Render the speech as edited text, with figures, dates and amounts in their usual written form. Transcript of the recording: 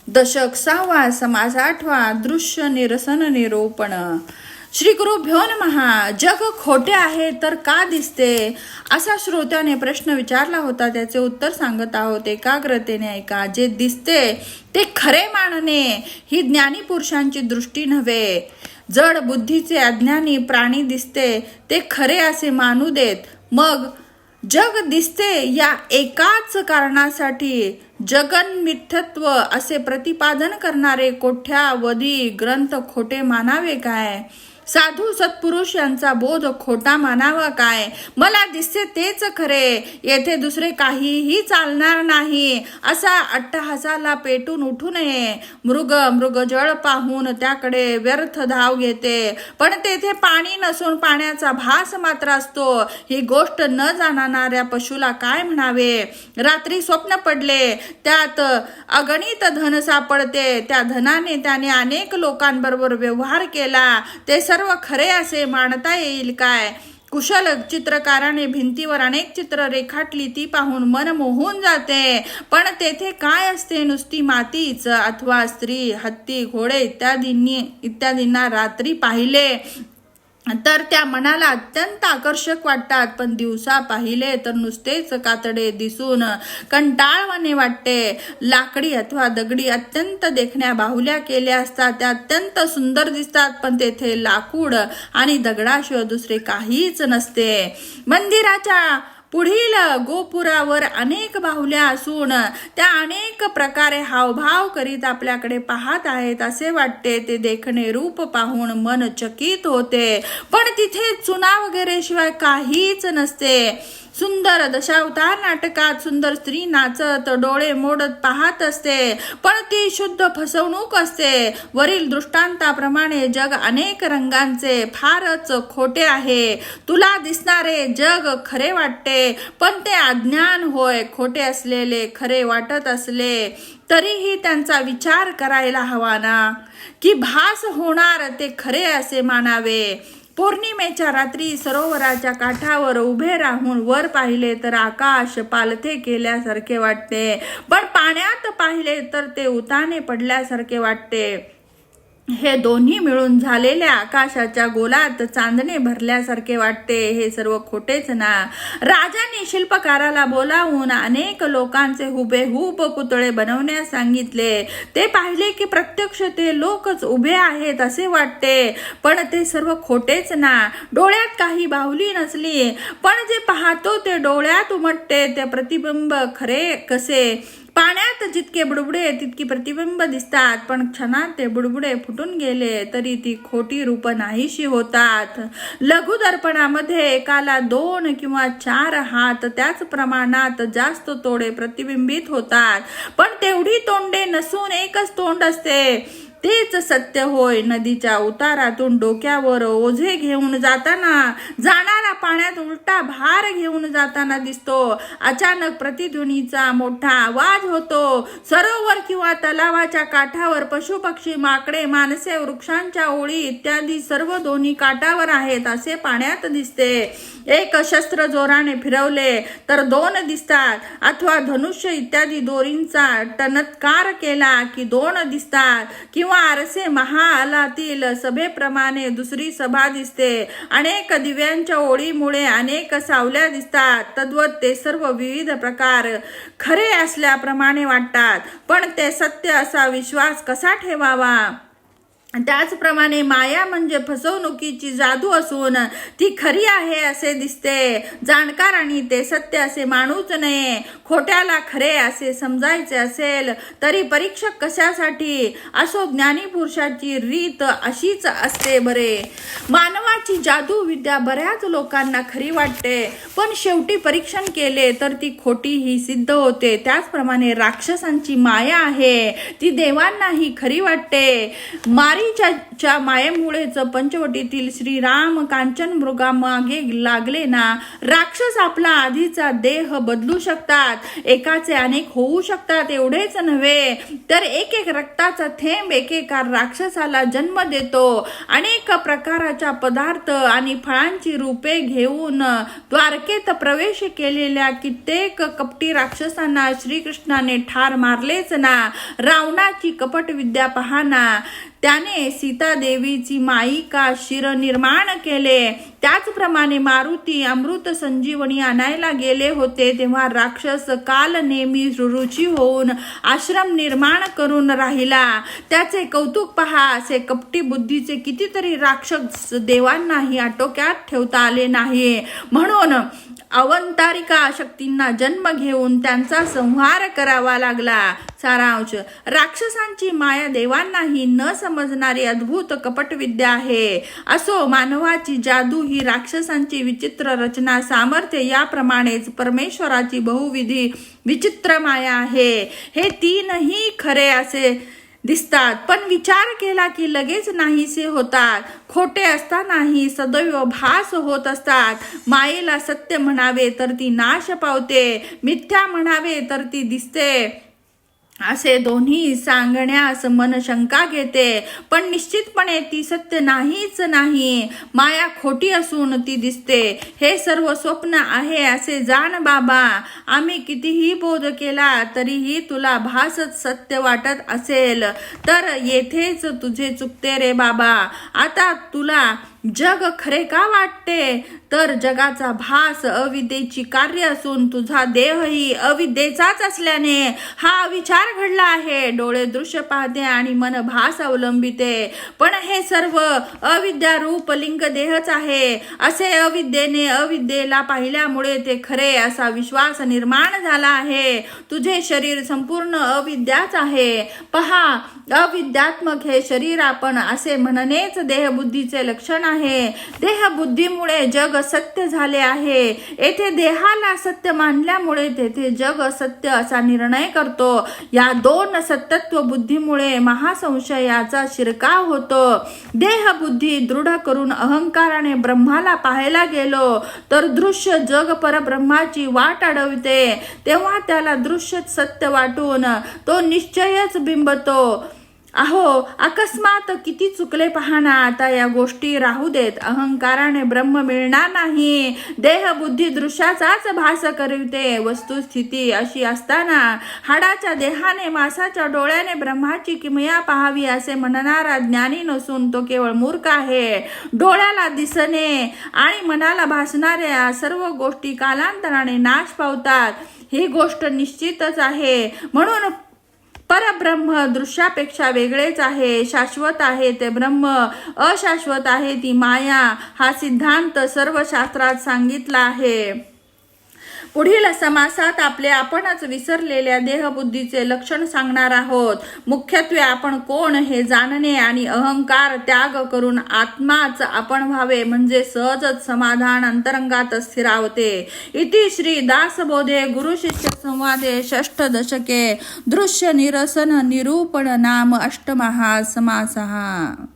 दशक 6वा समास 8वा दृश्य निरसन निरूपण. श्री गुरुभ्यो नमः. जग खोटे आहे तर का दिसते, असा श्रोत्याने प्रश्न विचारला होता. त्याचे उत्तर सांगत आहोत. एकाग्रतेने ऐका. जे दिसते ते खरे मानणे ही ज्ञानी पुरुषांची दृष्टी नव्हे. जड बुद्धीचे अज्ञानी प्राणी दिसते ते खरे असे मानू देत. मग जग दिसते या एकाच कारणासाठी जगन्मिथ्यत्व असे प्रतिपादन करणारे कोट्यावधी ग्रंथ खोटे मानावे काय? साधू सत्पुरुष यांचा बोध खोटा मानावा काय? मला दिसते तेच खरे, येथे दुसरे काहीही चालणार नाही असा अट्टहासाला पेटून उठू नये. मृगजळ पाहून त्याकडे व्यर्थ धाव घेते, पण तेथे पाणी नसून पाण्याचा भास मात्र असतो. ही गोष्ट न जाणणाऱ्या पशुला काय म्हणावे? रात्री स्वप्न पडले, त्यात अगणित धन सापडते. त्या धनाने त्याने अनेक लोकांबरोबर व्यवहार केला. ते सर्व खरे असे मानता येईल काय? कुशल चित्रकाराने भिंतीवर अनेक चित्र रेखाटली, ती पाहून मन मोहून जाते. पण तेथे काय असते? नुसती मातीच. अथवा स्त्री, हत्ती, घोडे इत्यादींना रात्री पाहिले तर त्या मनाला अत्यंत आकर्षक वाटतात, पण दिवसा पाहिले तर नुसतेच कातडे दिसून कंटाळवाणे वाटते. लाकडी अथवा दगडी अत्यंत देखण्या बाहुल्या केल्या असतात, त्या अत्यंत सुंदर दिसतात, पण तेथे लाकूड आणि दगडाशिवाय दुसरे काहीच नसते. मंदिराच्या पुढील गोपुरावर अनेक बाहुल्या असून त्या अनेक प्रकारे हावभाव करीत आपल्याकडे पाहत आहेत असे वाटते. ते देखणे रूप पाहून मन चकित होते, पण तिथे चुना वगैरे शिवाय काहीच नसते. सुंदर दशावतार नाटकात सुंदर स्त्री नाचत डोळे मोडत पाहत असते, पण ती शुद्ध फसवणूक असते. वरील दृष्टांताप्रमाणे जग अनेक रंगांचे फारच खोटे आहे. तुला दिसणारे जग खरे वाटते, पण ते अज्ञान होय. खोटे असलेले खरे वाटत असले तरीही त्यांचा विचार करायला हवा ना, की भास होणार ते खरे असे मानावे. पौर्णिमेच्या रात्री सरोवराच्या काठावर उभे राहून वर पाहिले तर आकाश पालथे केल्यासारखे वाटते, पण पाण्यात पाहिले तर ते उताने पडल्यासारखे वाटते. हे दोन्ही मिळून झालेल्या आकाशाच्या गोलात चांदणे भरल्यासारखे वाटते. हे सर्व खोटेच ना. राजाने शिल्पकाराला बोलावून अनेक लोकांचे हुबेहूब पुतळे बनवण्यास सांगितले. ते पाहिले की प्रत्यक्ष ते लोकच उभे आहेत असे वाटते, पण ते सर्व खोटेच ना. डोळ्यात काही बाहुली नसली, पण जे पाहतो ते डोळ्यात उमटते. ते प्रतिबिंब खरे कसे? पाण्यात जितके बुडबुडे तितकी प्रतिबिंब दिसतात, पण क्षणात ते बुडबुडे फुटून गेले तरी ती खोटी रूप नाहीशी होतात. लघुदर्पणामध्ये एकाला 2 किंवा 4 हात त्याच प्रमाणात जास्त तोडे प्रतिबिंबित होतात, पण तेवढी तोंडे नसून एकच तोंड असते. तेच सत्य होय. नदीच्या उतारातून डोक्यावर ओझे घेऊन जाणारा पाण्यात उलटा भार घेऊन जाताना दिसतो. अचानक प्रतिध्वनीचा मोठा आवाज होतो. सरोवर किंवा तलावाच्या काठावर पशुपक्षी, माकडे, माणसे, वृक्षांच्या ओळी इत्यादी सर्व दोन्ही काठावर आहेत असे पाण्यात दिसते. एक शस्त्र जोराने फिरवले तर 2 दिसतात, अथवा धनुष्य इत्यादी दोरींचा टणत्कार केला की 2 दिसतात, किंवा आरसे महालातील सभेप्रमाणे दुसरी सभा दिसते. अनेक दिव्यांच्या ओळीमुळे अनेक सावल्या दिसतात. तद्वत ते सर्व विविध प्रकार खरे असल्याप्रमाणे वाटतात, पण ते सत्य असा विश्वास कसा ठेवावा? त्याचप्रमाणे माया म्हणजे फसवणुकीची जादू असून ती खरी आहे असे दिसते. जाणकारांनी ते सत्य असे मानूच नये. खोट्याला खरे असे समजायचे असेल तरी परीक्षक कशासाठी? असो, ज्ञानी पुरुषाची रीत अशीच असते बरे. मानवाची जादू विद्या बऱ्याच लोकांना खरी वाटते, पण शेवटी परीक्षण केले तर ती खोटी ही सिद्ध होते. त्याचप्रमाणे राक्षसांची माया आहे, ती देवांनाही खरी वाटते. च्या मायेमुळेच पंचवटीतील श्रीराम कांचन मृगामागे लागले ना. राक्षस आपला आधीचा देह बदलू शकतात, एकाचे अनेक होऊ शकतात. एवढेच नव्हे तर एक एक रक्ताचा थेंब एकेका राक्षसाला जन्म देतो. अनेक प्रकाराच्या पदार्थ आणि फळांची रूपे घेऊन द्वारकेत प्रवेश केलेल्या कित्येक कपटी राक्षसांना श्रीकृष्णाने ठार मारलेच ना. रावणाची कपट विद्या पहाना. त्याने सीता देवीची माईका शिर निर्माण केले. त्याचप्रमाणे मारुती अमृत संजीवनी आणायला गेले होते तेव्हा राक्षस काल नेहमी रुची होऊन आश्रम निर्माण करून राहिला. त्याचे कौतुक पहा. असे कपटी बुद्धीचे कितीतरी राक्षस देवांनाही आटोक्यात ठेवता आले नाही. म्हणून अवंतारिका शक्तींना जन्म घेऊन त्यांचा संहार करावा लागला. सारांश: राक्षसांची माया देवांनाही न समजणारी अद्भुत कपटविद्या आहे. असो, मानवाची जादू ही राक्षसांची विचित्र रचना सामर्थ्य याप्रमाणेच परमेश्वराची बहुविधी विचित्र माया आहे. हे तीनही खरे असे दिसतात, पण विचार केला की लगेच नाहीसे होतात. खोटे असतानाही सदैव भास होत असतात. मायेला सत्य म्हणावे तर ती नाश पावते, मिथ्या म्हणावे तर ती दिसते. असे दोन्ही सांगण्यास मन शंका घेते, पण निश्चितपणे ती सत्य नाहीच नाही. माया खोटी असून ती दिसते. हे सर्व स्वप्न आहे असे जाण बाबा. आम्ही कितीही बोध केला तरीही तुला भासच सत्य वाटत असेल तर येथेच तुझे चुकते रे बाबा. आता तुला जग खरे का वाटते तर जगाचा भास अविद्येची कार्य असून तुझा देहही अविद्येचाच असल्याने हा विचार घडला आहे. डोळे दृश्य पाहते आणि मन भास अवलंबिते, पण हे सर्व अविद्या रूप लिंग देहच आहे. असे अविद्येने अविद्येला पाहिल्यामुळे ते खरे असा विश्वास निर्माण झाला आहे. तुझे शरीर संपूर्ण अविद्याच आहे. पहा, अविद्यात्मक हे शरीर आपण असे म्हणणेच देहबुद्धीचे लक्षण आहे. देहबुद्धीमुळे जग सत्य झाले आहे. येथे देहाला सत्य मानल्यामुळे तेथे जग सत्य असा निर्णय करतो. या दोन सत्तत्व बुद्धीमुळे महासंशयाचा शिरकाव होतो. देहबुद्धी दृढ करून अहंकाराने ब्रह्माला पाहायला गेलो तर दृश्य जग परब्रह्माची वाट अडविते. तेव्हा त्याला दृश्य सत्य वाटून तो निश्चयच बिंबतो. अहो, अकस्मात किती चुकले पहाना. आता या गोष्टी राहू देत. अहंकाराने ब्रह्म मिळणार नाही. देहबुद्धी दृश्याचाच भास करविते. वस्तुस्थिती अशी असताना हाडाच्या देहाने मासाच्या डोळ्याने ब्रह्माची किमया पाहावी असे म्हणणारा ज्ञानी नसून तो केवळ मूर्ख आहे. डोळ्याला दिसणे आणि मनाला भासणाऱ्या सर्व गोष्टी कालांतराने नाश पावतात ही गोष्ट निश्चितच आहे. म्हणून परब्रह्म दृश्यापेक्षा वेगळेच आहे. शाश्वत आहे ते ब्रह्म, अशाश्वत आहे ती माया. हा सिद्धांत सर्व शास्त्रात सांगितला आहे. पुढील समासात आपले आपणच विसरलेल्या देहबुद्धीचे लक्षण सांगणार आहोत. मुख्यत्वे आपण कोण हे जाणणे आणि अहंकार त्याग करून आत्माच आपण व्हावे म्हणजे सहजच समाधान अंतरंगात स्थिरावते. इति श्री दासबोधे गुरु शिष्य संवादे षष्ठ दशके दृश्य निरसन निरूपण नाम अष्टमहा समासः.